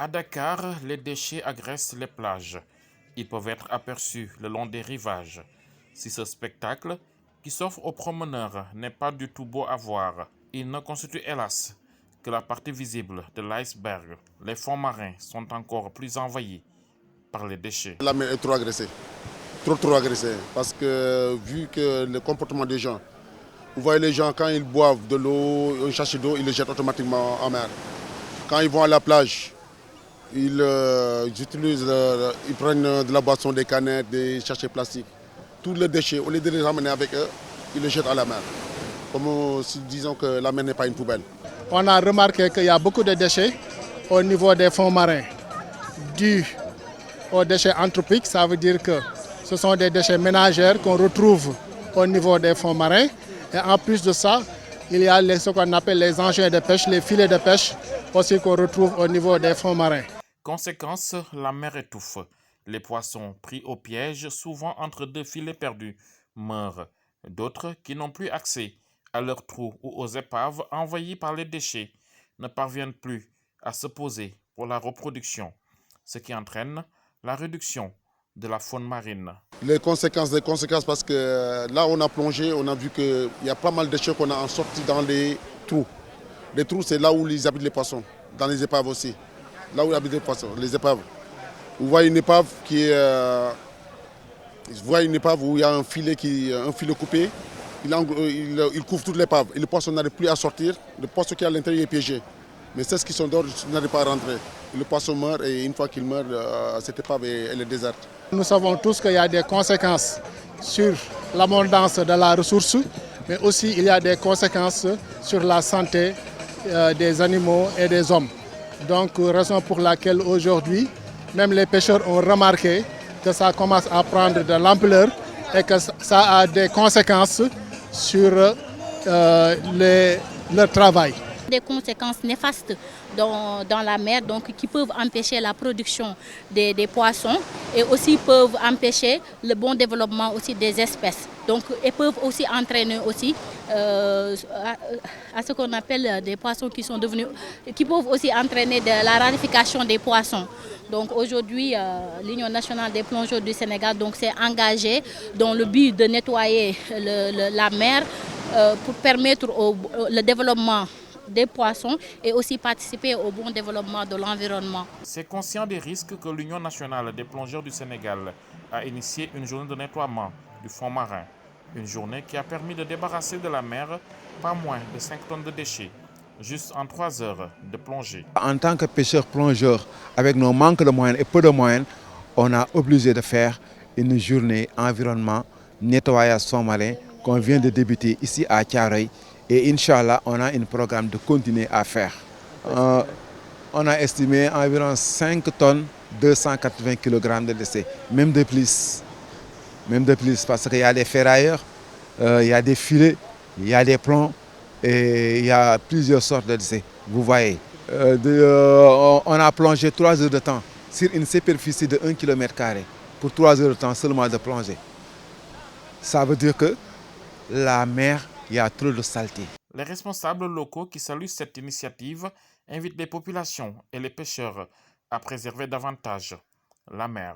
À Dakar, les déchets agressent les plages. Ils peuvent être aperçus le long des rivages. Si ce spectacle, qui s'offre aux promeneurs, n'est pas du tout beau à voir, il ne constitue hélas que la partie visible de l'iceberg. Les fonds marins sont encore plus envahis par les déchets. La mer est trop agressée, trop agressée, parce que vu que le comportement des gens, vous voyez les gens quand ils boivent de l'eau, une chasse d'eau, ils le jettent automatiquement en mer. Quand ils vont à la plage, ils prennent de la boisson, des canettes, des sachets plastiques. Tous les déchets, au lieu de les ramener avec eux, ils les jettent à la mer. Comme si disons que la mer n'est pas une poubelle. On a remarqué qu'il y a beaucoup de déchets au niveau des fonds marins dus aux déchets anthropiques. Ça veut dire que ce sont des déchets ménagers qu'on retrouve au niveau des fonds marins. Et en plus de ça, il y a ce qu'on appelle les engins de pêche, les filets de pêche aussi qu'on retrouve au niveau des fonds marins. Conséquence, la mer étouffe. Les poissons pris au piège, souvent entre deux filets perdus, meurent. D'autres, qui n'ont plus accès à leurs trous ou aux épaves envahies par les déchets, ne parviennent plus à se poser pour la reproduction, ce qui entraîne la réduction de la faune marine. Les conséquences parce que là on a plongé, on a vu qu'il y a pas mal de déchets qu'on a en sorti dans les trous. Les trous, c'est là où ils habitent les poissons, dans les épaves aussi. Là où habitent les poissons, les épaves. Vous voyez une épave où il y a un filet coupé, il couvre toute l'épave. Et le poisson n'arrive plus à sortir, le poisson qui est à l'intérieur est piégé. Mais ceux qui sont dehors n'arrivent pas à rentrer. Le poisson meurt et une fois qu'il meurt, cette épave elle est déserte. Nous savons tous qu'il y a des conséquences sur l'abondance de la ressource, mais aussi il y a des conséquences sur la santé des animaux et des hommes. Donc, raison pour laquelle aujourd'hui, même les pêcheurs ont remarqué que ça commence à prendre de l'ampleur et que ça a des conséquences sur leur travail. Des conséquences néfastes dans la mer, donc, qui peuvent empêcher la production des poissons et aussi peuvent empêcher le bon développement aussi des espèces. Donc, et peuvent aussi entraîner aussi à ce qu'on appelle des poissons qui peuvent aussi entraîner de la rarification des poissons. Donc aujourd'hui, l'Union nationale des plongeurs du Sénégal s'est engagée dans le but de nettoyer la mer pour permettre le développement des poissons et aussi participer au bon développement de l'environnement. C'est conscient des risques que l'Union nationale des plongeurs du Sénégal a initié une journée de nettoiement du fond marin. Une journée qui a permis de débarrasser de la mer pas moins de 5 tonnes de déchets, juste en 3 heures de plongée. En tant que pêcheurs-plongeurs, avec nos manques de moyens et peu de moyens, on a obligé de faire une journée environnement nettoyage fond marin qu'on vient de débuter ici à Thiaroye. Et Inch'Allah, on a un programme de continuer à faire. On a estimé environ 5 tonnes, 280 kg de déchets, même de plus. Même de plus, parce qu'il y a des ferrailleurs, il y a des filets, il y a des plombs et il y a plusieurs sortes de déchets. Vous voyez, on a plongé 3 heures de temps sur une superficie de 1 km pour 3 heures de temps seulement de plonger. Ça veut dire que la mer, il y a trop de saleté. Les responsables locaux qui saluent cette initiative invitent les populations et les pêcheurs à préserver davantage la mer.